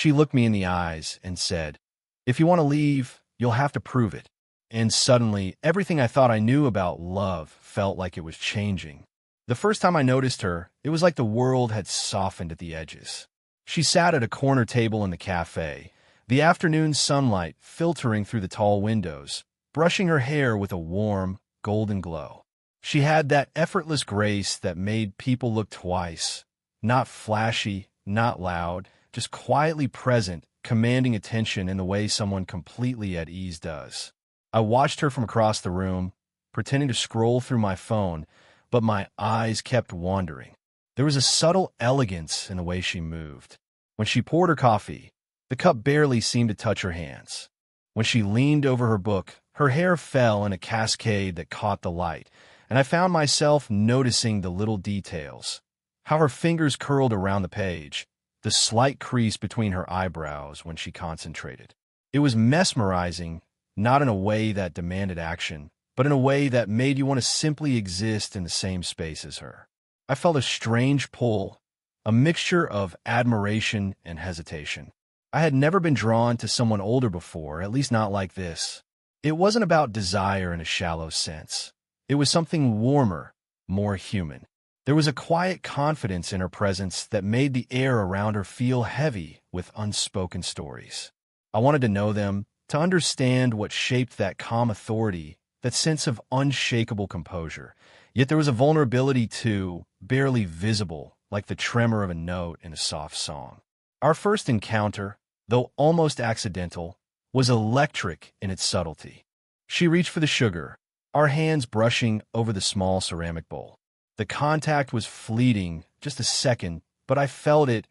She looked me in the eyes and said, "If you want to leave, you'll have to prove it." And suddenly, everything I thought I knew about love felt like it was changing. The first time I noticed her, it was like the world had softened at the edges. She sat at a corner table in the cafe, the afternoon sunlight filtering through the tall windows, brushing her hair with a warm, golden glow. She had that effortless grace that made people look twice. Not flashy, not loud, just quietly present, commanding attention in the way someone completely at ease does. I watched her from across the room, pretending to scroll through my phone, but my eyes kept wandering. There was a subtle elegance in the way she moved. When she poured her coffee, the cup barely seemed to touch her hands. When she leaned over her book, her hair fell in a cascade that caught the light, and I found myself noticing the little details. How her fingers curled around the page, the slight crease between her eyebrows when she concentrated. It was mesmerizing, not in a way that demanded action, but in a way that made you want to simply exist in the same space as her. I felt a strange pull, a mixture of admiration and hesitation. I had never been drawn to someone older before, at least not like this. It wasn't about desire in a shallow sense. It was something warmer, more human. There was a quiet confidence in her presence that made the air around her feel heavy with unspoken stories. I wanted to know them, to understand what shaped that calm authority, that sense of unshakable composure. Yet there was a vulnerability too, barely visible, like the tremor of a note in a soft song. Our first encounter, though almost accidental, was electric in its subtlety. She reached for the sugar, our hands brushing over the small ceramic bowl. The contact was fleeting, just a second, but I felt it,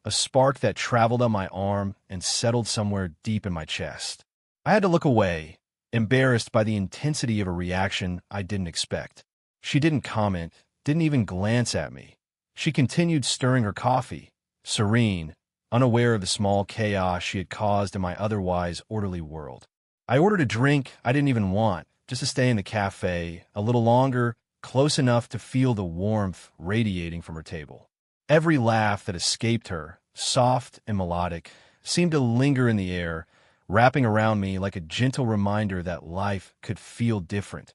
a spark that traveled up my arm and settled somewhere deep in my chest. I had to look away, embarrassed by the intensity of a reaction I didn't expect. She didn't comment, didn't even glance at me. She continued stirring her coffee, serene, unaware of the small chaos she had caused in my otherwise orderly world. I ordered a drink I didn't even want, just to stay in the cafe a little longer, close enough to feel the warmth radiating from her table. Every laugh that escaped her, soft and melodic, seemed to linger in the air, wrapping around me like a gentle reminder that life could feel different,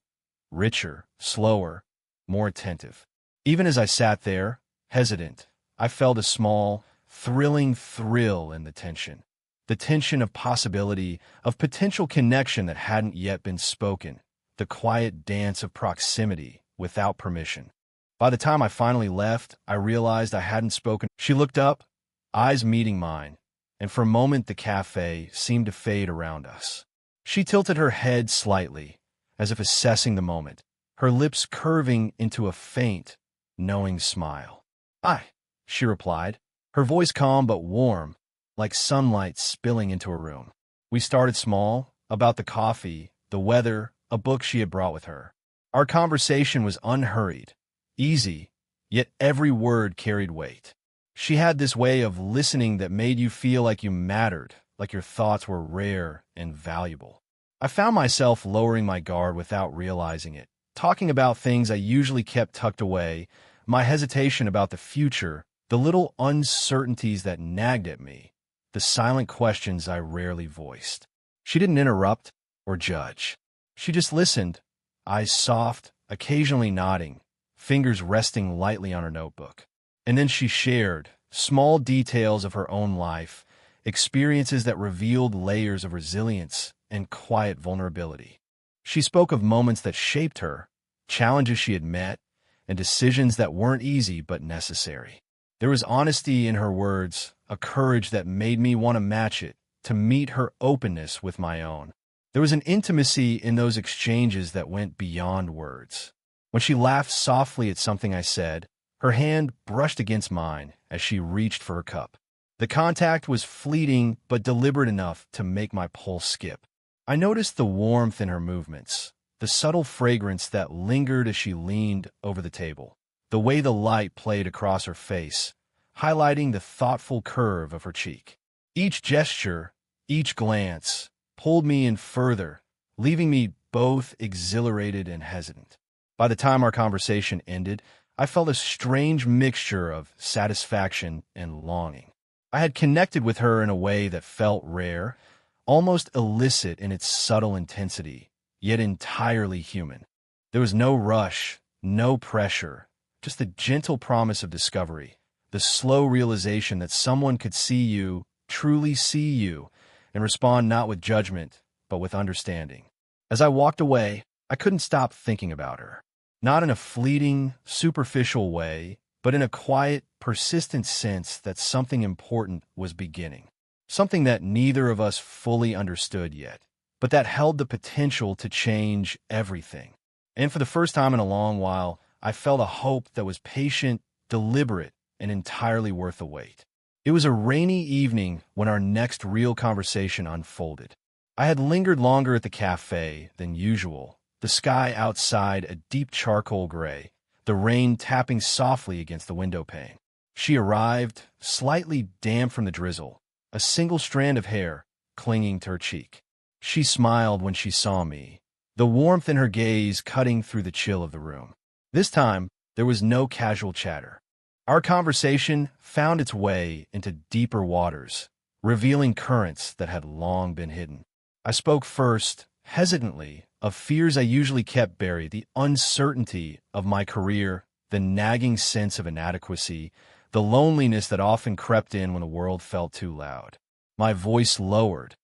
richer, slower, more attentive. Even as I sat there, hesitant, I felt a small, thrilling thrill in the tension of possibility, of potential connection that hadn't yet been spoken, the quiet dance of proximity without permission. By the time I finally left, I realized I hadn't spoken. She looked up, eyes meeting mine, and for a moment the cafe seemed to fade around us. She tilted her head slightly, as if assessing the moment, her lips curving into a faint, knowing smile. "Hi," she replied, her voice calm but warm, like sunlight spilling into a room. We started small, about the coffee, the weather, a book she had brought with her. Our conversation was unhurried, easy, yet every word carried weight. She had this way of listening that made you feel like you mattered, like your thoughts were rare and valuable. I found myself lowering my guard without realizing it, talking about things I usually kept tucked away, my hesitation about the future, the little uncertainties that nagged at me, the silent questions I rarely voiced. She didn't interrupt or judge. She just listened, eyes soft, occasionally nodding, fingers resting lightly on her notebook. And then she shared small details of her own life, experiences that revealed layers of resilience and quiet vulnerability. She spoke of moments that shaped her, challenges she had met, and decisions that weren't easy but necessary. There was honesty in her words, a courage that made me want to match it, to meet her openness with my own. There was an intimacy in those exchanges that went beyond words. When she laughed softly at something I said, her hand brushed against mine as she reached for her cup. The contact was fleeting but deliberate enough to make my pulse skip. I noticed the warmth in her movements, the subtle fragrance that lingered as she leaned over the table, the way the light played across her face, highlighting the thoughtful curve of her cheek. Each gesture, each glance, pulled me in further, leaving me both exhilarated and hesitant. By the time our conversation ended, I felt a strange mixture of satisfaction and longing. I had connected with her in a way that felt rare, almost illicit in its subtle intensity, yet entirely human. There was no rush, no pressure, just the gentle promise of discovery, the slow realization that someone could see you, truly see you, and respond not with judgment, but with understanding. As I walked away, I couldn't stop thinking about her. Not in a fleeting, superficial way, but in a quiet, persistent sense that something important was beginning. Something that neither of us fully understood yet, but that held the potential to change everything. And for the first time in a long while, I felt a hope that was patient, deliberate, and entirely worth the wait. It was a rainy evening when our next real conversation unfolded. I had lingered longer at the cafe than usual, the sky outside a deep charcoal gray, the rain tapping softly against the window pane. She arrived, slightly damp from the drizzle, a single strand of hair clinging to her cheek. She smiled when she saw me, the warmth in her gaze cutting through the chill of the room. This time, there was no casual chatter. Our conversation found its way into deeper waters, revealing currents that had long been hidden. I spoke first, hesitantly, of fears I usually kept buried, the uncertainty of my career, the nagging sense of inadequacy, the loneliness that often crept in when the world felt too loud. My voice lowered,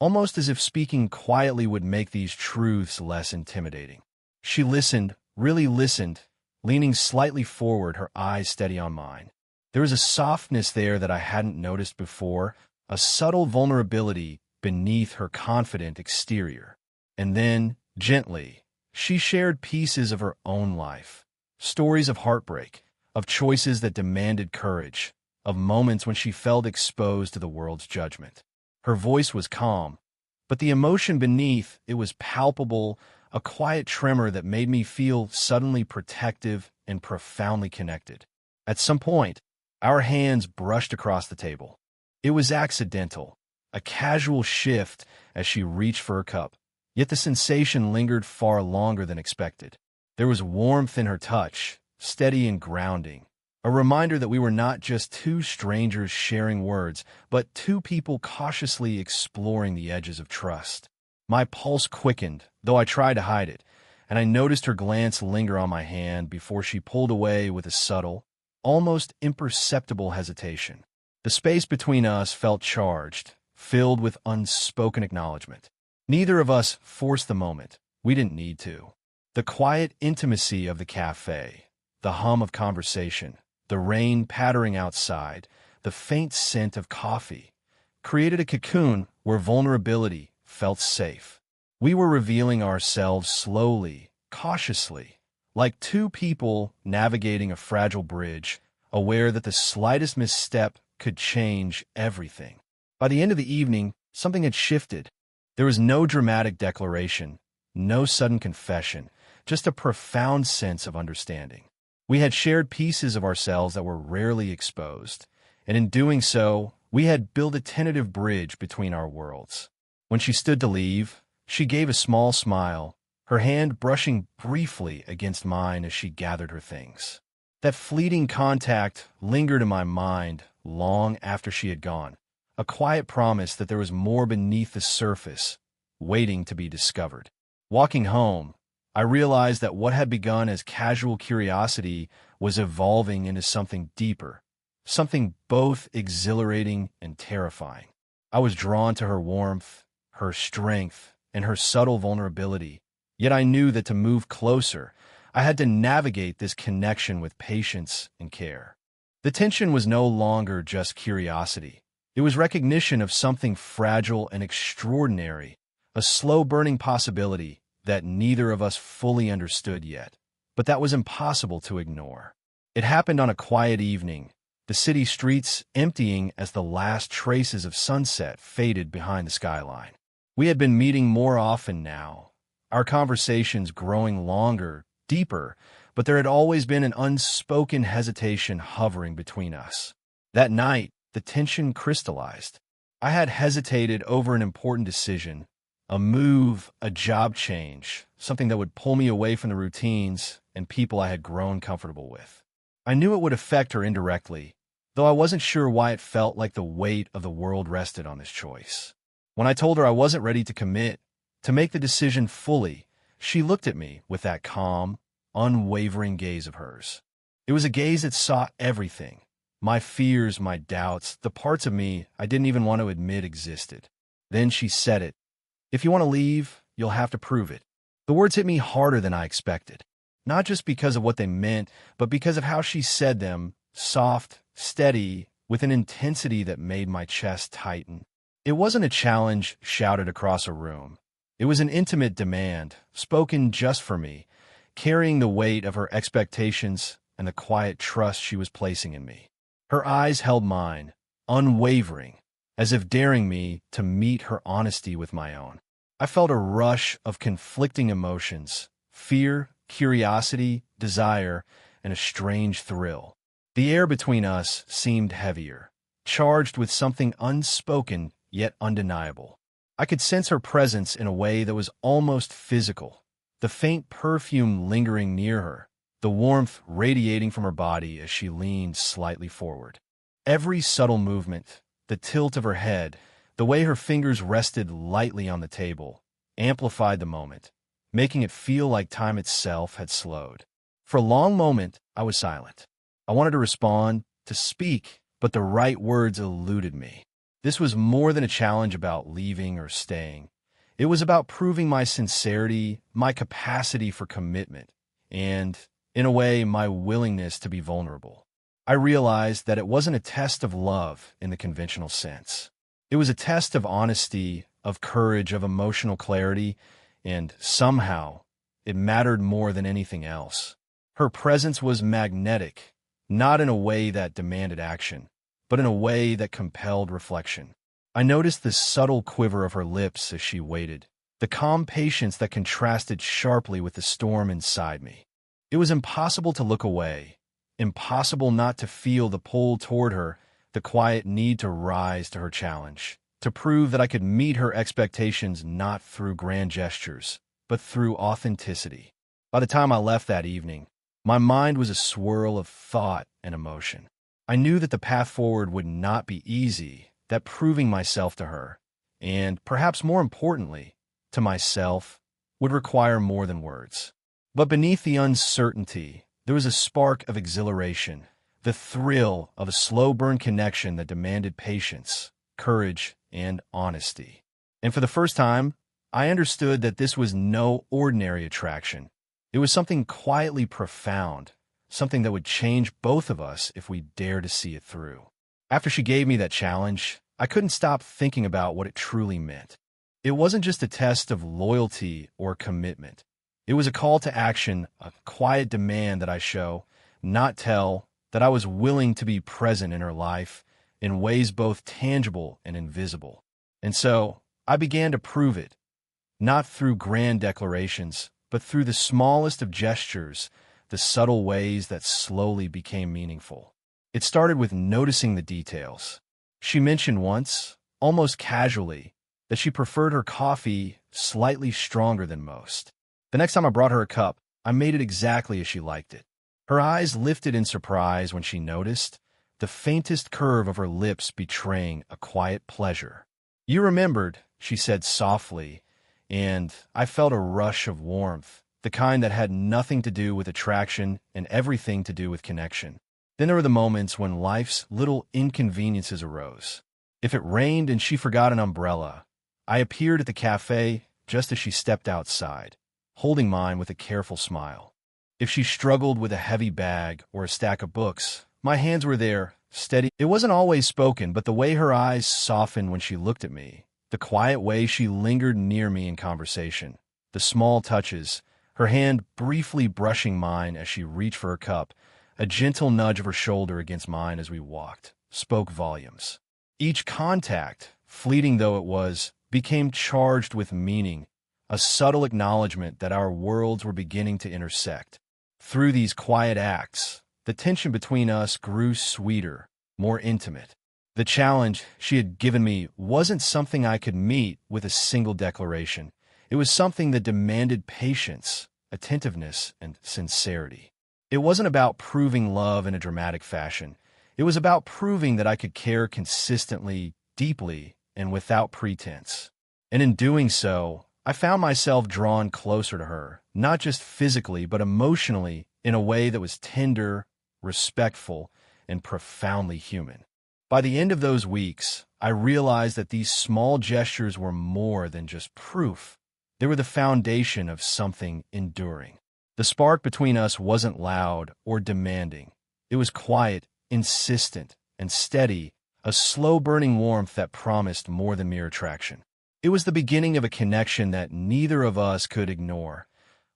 almost as if speaking quietly would make these truths less intimidating. She listened, really listened, leaning slightly forward, her eyes steady on mine. There was a softness there that I hadn't noticed before, a subtle vulnerability beneath her confident exterior. And then, gently, she shared pieces of her own life, stories of heartbreak, of choices that demanded courage, of moments when she felt exposed to the world's judgment. Her voice was calm, but the emotion beneath it was palpable, a quiet tremor that made me feel suddenly protective and profoundly connected. At some point, our hands brushed across the table. It was accidental, a casual shift as she reached for her cup, yet the sensation lingered far longer than expected. There was warmth in her touch, steady and grounding, a reminder that we were not just two strangers sharing words, but two people cautiously exploring the edges of trust. My pulse quickened, though I tried to hide it, and I noticed her glance linger on my hand before she pulled away with a subtle, almost imperceptible hesitation. The space between us felt charged, filled with unspoken acknowledgement. Neither of us forced the moment. We didn't need to. The quiet intimacy of the cafe, the hum of conversation, the rain pattering outside, the faint scent of coffee, created a cocoon where vulnerability felt safe. We were revealing ourselves slowly, cautiously, like two people navigating a fragile bridge, aware that the slightest misstep could change everything. By the end of the evening, something had shifted. There was no dramatic declaration, no sudden confession, just a profound sense of understanding. We had shared pieces of ourselves that were rarely exposed, and in doing so, we had built a tentative bridge between our worlds. When she stood to leave, she gave a small smile, her hand brushing briefly against mine as she gathered her things. That fleeting contact lingered in my mind long after she had gone, a quiet promise that there was more beneath the surface, waiting to be discovered. Walking home, I realized that what had begun as casual curiosity was evolving into something deeper, something both exhilarating and terrifying. I was drawn to her warmth, her strength, and her subtle vulnerability, yet I knew that to move closer, I had to navigate this connection with patience and care. The tension was no longer just curiosity. It was recognition of something fragile and extraordinary, a slow-burning possibility that neither of us fully understood yet, but that was impossible to ignore. It happened on a quiet evening, the city streets emptying as the last traces of sunset faded behind the skyline. We had been meeting more often now, our conversations growing longer, deeper, but there had always been an unspoken hesitation hovering between us. That night, the tension crystallized. I had hesitated over an important decision, a move, a job change, something that would pull me away from the routines and people I had grown comfortable with. I knew it would affect her indirectly, though I wasn't sure why it felt like the weight of the world rested on this choice. When I told her I wasn't ready to commit, to make the decision fully, she looked at me with that calm, unwavering gaze of hers. It was a gaze that saw everything, my fears, my doubts, the parts of me I didn't even want to admit existed. Then she said it. If you want to leave, you'll have to prove it. The words hit me harder than I expected, not just because of what they meant, but because of how she said them, soft, steady, with an intensity that made my chest tighten. It wasn't a challenge shouted across a room. It was an intimate demand, spoken just for me, carrying the weight of her expectations and the quiet trust she was placing in me. Her eyes held mine, unwavering, as if daring me to meet her honesty with my own. I felt a rush of conflicting emotions, fear, curiosity, desire, and a strange thrill. The air between us seemed heavier, charged with something unspoken yet undeniable. I could sense her presence in a way that was almost physical, the faint perfume lingering near her, the warmth radiating from her body as she leaned slightly forward. Every subtle movement, the tilt of her head, the way her fingers rested lightly on the table, amplified the moment, making it feel like time itself had slowed. For a long moment, I was silent. I wanted to respond, to speak, but the right words eluded me. This was more than a challenge about leaving or staying. It was about proving my sincerity, my capacity for commitment, and, in a way, my willingness to be vulnerable. I realized that it wasn't a test of love in the conventional sense. It was a test of honesty, of courage, of emotional clarity, and somehow, it mattered more than anything else. Her presence was magnetic, not in a way that demanded action, but in a way that compelled reflection. I noticed the subtle quiver of her lips as she waited, the calm patience that contrasted sharply with the storm inside me. It was impossible to look away, impossible not to feel the pull toward her, the quiet need to rise to her challenge, to prove that I could meet her expectations not through grand gestures, but through authenticity. By the time I left that evening, my mind was a swirl of thought and emotion. I knew that the path forward would not be easy, that proving myself to her, and perhaps more importantly, to myself, would require more than words. But beneath the uncertainty, there was a spark of exhilaration, the thrill of a slow-burn connection that demanded patience, courage, and honesty. And for the first time, I understood that this was no ordinary attraction. It was something quietly profound, something that would change both of us if we dared to see it through. After she gave me that challenge, I couldn't stop thinking about what it truly meant. It wasn't just a test of loyalty or commitment. It was a call to action, a quiet demand that I show, not tell, that I was willing to be present in her life in ways both tangible and invisible. And so, I began to prove it, not through grand declarations, but through the smallest of gestures, the subtle ways that slowly became meaningful. It started with noticing the details. She mentioned once, almost casually, that she preferred her coffee slightly stronger than most. The next time I brought her a cup, I made it exactly as she liked it. Her eyes lifted in surprise when she noticed, the faintest curve of her lips betraying a quiet pleasure. "You remembered," she said softly, and I felt a rush of warmth, the kind that had nothing to do with attraction and everything to do with connection. Then there were the moments when life's little inconveniences arose. If it rained and she forgot an umbrella, I appeared at the cafe just as she stepped outside, holding mine with a careful smile. If she struggled with a heavy bag or a stack of books, my hands were there, steady. It wasn't always spoken, but the way her eyes softened when she looked at me, the quiet way she lingered near me in conversation, the small touches, her hand briefly brushing mine as she reached for her cup, a gentle nudge of her shoulder against mine as we walked, spoke volumes. Each contact, fleeting though it was, became charged with meaning, a subtle acknowledgement that our worlds were beginning to intersect. Through these quiet acts, the tension between us grew sweeter, more intimate. The challenge she had given me wasn't something I could meet with a single declaration. It was something that demanded patience, attentiveness, and sincerity. It wasn't about proving love in a dramatic fashion. It was about proving that I could care consistently, deeply, and without pretense. And in doing so, I found myself drawn closer to her, not just physically, but emotionally, in a way that was tender, respectful, and profoundly human. By the end of those weeks, I realized that these small gestures were more than just proof. They were the foundation of something enduring. The spark between us wasn't loud or demanding. It was quiet, insistent, and steady, a slow-burning warmth that promised more than mere attraction. It was the beginning of a connection that neither of us could ignore,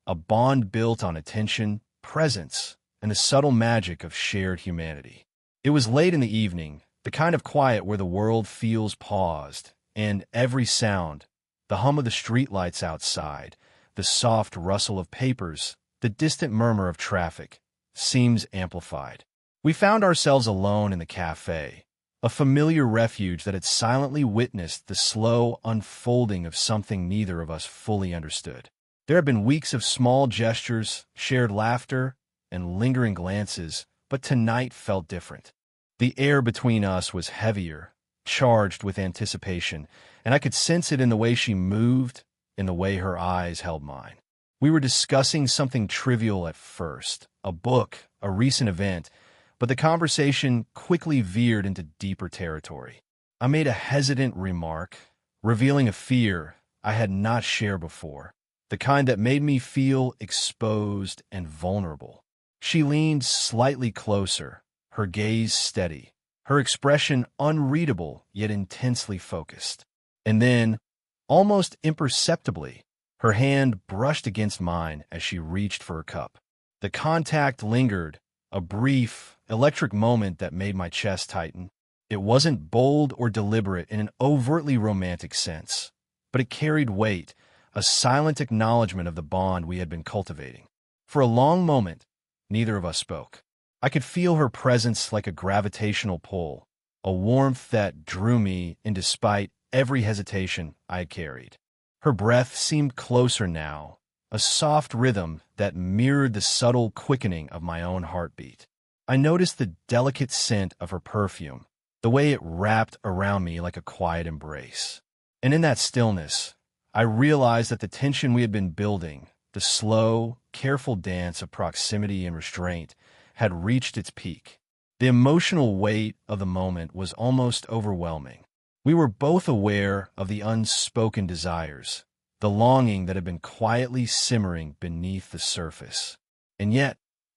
a bond built on attention, presence, and the subtle magic of shared humanity. It was late in the evening, the kind of quiet where the world feels paused, and every sound, the hum of the streetlights outside, the soft rustle of papers, the distant murmur of traffic, seems amplified. We found ourselves alone in the cafe, a familiar refuge that had silently witnessed the slow unfolding of something neither of us fully understood. There had been weeks of small gestures, shared laughter, and lingering glances, but tonight felt different. The air between us was heavier, charged with anticipation, and I could sense it in the way she moved, in the way her eyes held mine. We were discussing something trivial at first, a book, a recent event, but the conversation quickly veered into deeper territory. I made a hesitant remark, revealing a fear I had not shared before, the kind that made me feel exposed and vulnerable. She leaned slightly closer, her gaze steady, her expression unreadable yet intensely focused. And then, almost imperceptibly, her hand brushed against mine as she reached for her cup. The contact lingered, a brief, electric moment that made my chest tighten. It wasn't bold or deliberate in an overtly romantic sense, but it carried weight, a silent acknowledgement of the bond we had been cultivating. For a long moment, neither of us spoke. I could feel her presence like a gravitational pull, a warmth that drew me in despite every hesitation I had carried. Her breath seemed closer now, a soft rhythm that mirrored the subtle quickening of my own heartbeat. I noticed the delicate scent of her perfume, the way it wrapped around me like a quiet embrace. And in that stillness, I realized that the tension we had been building, the slow, careful dance of proximity and restraint, had reached its peak. The emotional weight of the moment was almost overwhelming. We were both aware of the unspoken desires, the longing that had been quietly simmering beneath the surface. And yet,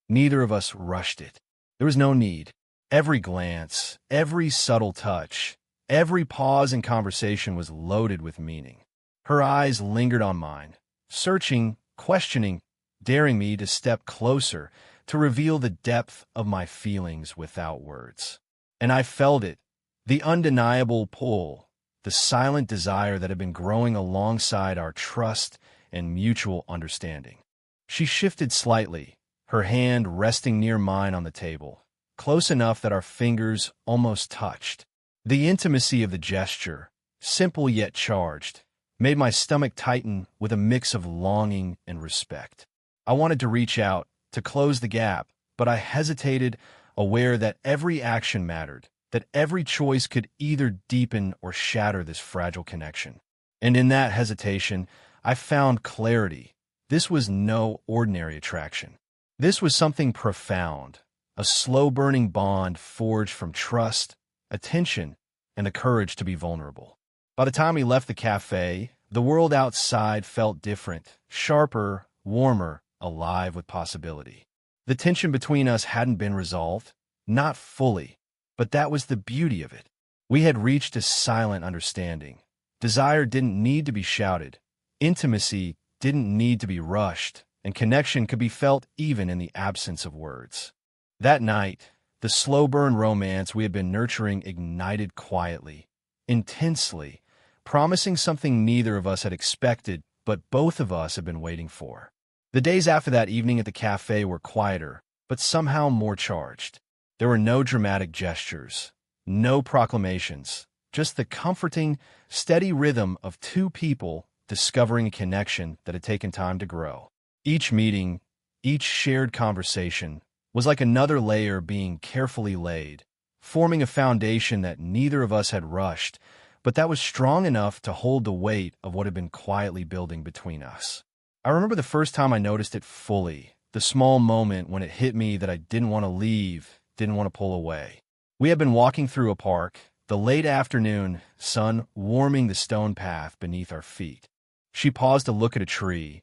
neither of us rushed it. There was no need. Every glance, every subtle touch, every pause in conversation was loaded with meaning. Her eyes lingered on mine, searching, questioning, daring me to step closer, to reveal the depth of my feelings without words. And I felt it, the undeniable pull, the silent desire that had been growing alongside our trust and mutual understanding. She shifted slightly, her hand resting near mine on the table, close enough that our fingers almost touched. The intimacy of the gesture, simple yet charged, made my stomach tighten with a mix of longing and respect. I wanted to reach out, to close the gap, but I hesitated, aware that every action mattered, that every choice could either deepen or shatter this fragile connection. And in that hesitation, I found clarity. This was no ordinary attraction. This was something profound, a slow-burning bond forged from trust, attention, and the courage to be vulnerable. By the time we left the cafe, the world outside felt different, sharper, warmer, alive with possibility. The tension between us hadn't been resolved, not fully, but that was the beauty of it. We had reached a silent understanding. Desire didn't need to be shouted. Intimacy didn't need to be rushed, and connection could be felt even in the absence of words. That night, the slow-burn romance we had been nurturing ignited quietly, intensely, promising something neither of us had expected, but both of us had been waiting for. The days after that evening at the cafe were quieter, but somehow more charged. There were no dramatic gestures, no proclamations, just the comforting, steady rhythm of two people discovering a connection that had taken time to grow. Each meeting, each shared conversation, was like another layer being carefully laid, forming a foundation that neither of us had rushed, but that was strong enough to hold the weight of what had been quietly building between us. I remember the first time I noticed it fully, the small moment when it hit me that I didn't want to leave, didn't want to pull away. We had been walking through a park, the late afternoon sun warming the stone path beneath our feet. She paused to look at a tree,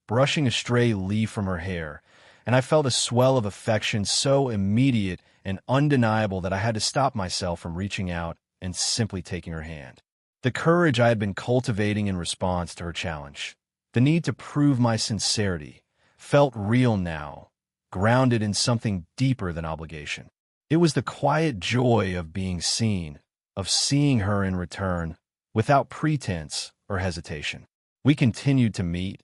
brushing a stray leaf from her hair, and I felt a swell of affection so immediate and undeniable that I had to stop myself from reaching out and simply taking her hand. The courage I had been cultivating in response to her challenge, the need to prove my sincerity, felt real now, grounded in something deeper than obligation. It was the quiet joy of being seen, of seeing her in return, without pretense or hesitation. We continued to meet,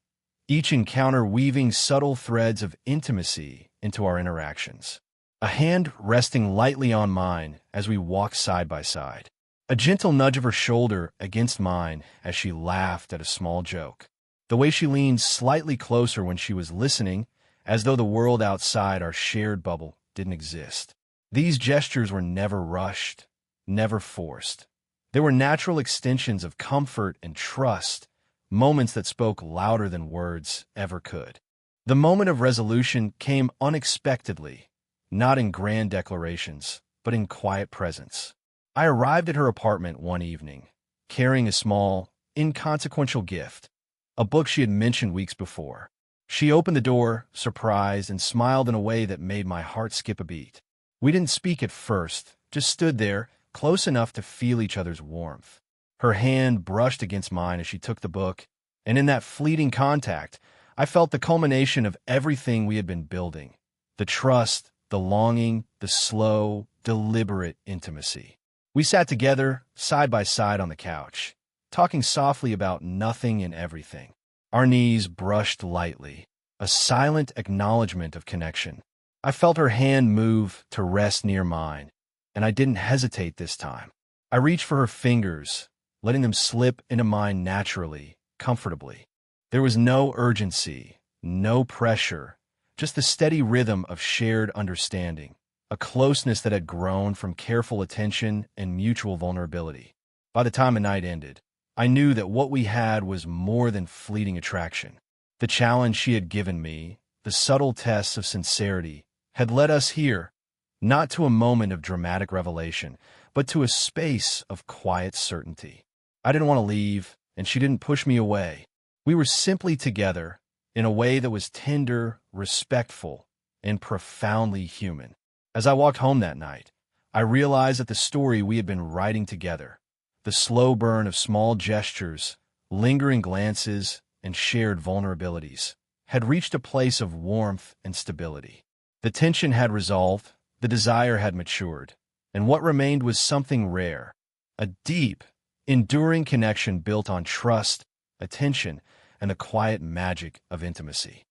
each encounter weaving subtle threads of intimacy into our interactions. A hand resting lightly on mine as we walked side by side. A gentle nudge of her shoulder against mine as she laughed at a small joke. The way she leaned slightly closer when she was listening, as though the world outside our shared bubble didn't exist. These gestures were never rushed, never forced. They were natural extensions of comfort and trust, moments that spoke louder than words ever could. The moment of resolution came unexpectedly, not in grand declarations, but in quiet presence. I arrived at her apartment one evening, carrying a small, inconsequential gift, a book she had mentioned weeks before. She opened the door, surprised, and smiled in a way that made my heart skip a beat. We didn't speak at first, just stood there, close enough to feel each other's warmth. Her hand brushed against mine as she took the book, and in that fleeting contact, I felt the culmination of everything we had been building. The trust, the longing, the slow, deliberate intimacy. We sat together, side by side on the couch, talking softly about nothing and everything. Our knees brushed lightly, a silent acknowledgement of connection. I felt her hand move to rest near mine, and I didn't hesitate this time. I reached for her fingers, letting them slip into mine naturally, comfortably. There was no urgency, no pressure, just the steady rhythm of shared understanding, a closeness that had grown from careful attention and mutual vulnerability. By the time the night ended, I knew that what we had was more than fleeting attraction. The challenge she had given me, the subtle tests of sincerity, had led us here, not to a moment of dramatic revelation, but to a space of quiet certainty. I didn't want to leave, and she didn't push me away. We were simply together, in a way that was tender, respectful, and profoundly human. As I walked home that night, I realized that the story we had been writing together, the slow burn of small gestures, lingering glances, and shared vulnerabilities, had reached a place of warmth and stability. The tension had resolved, the desire had matured, and what remained was something rare, a deep, enduring connection built on trust, attention, and the quiet magic of intimacy.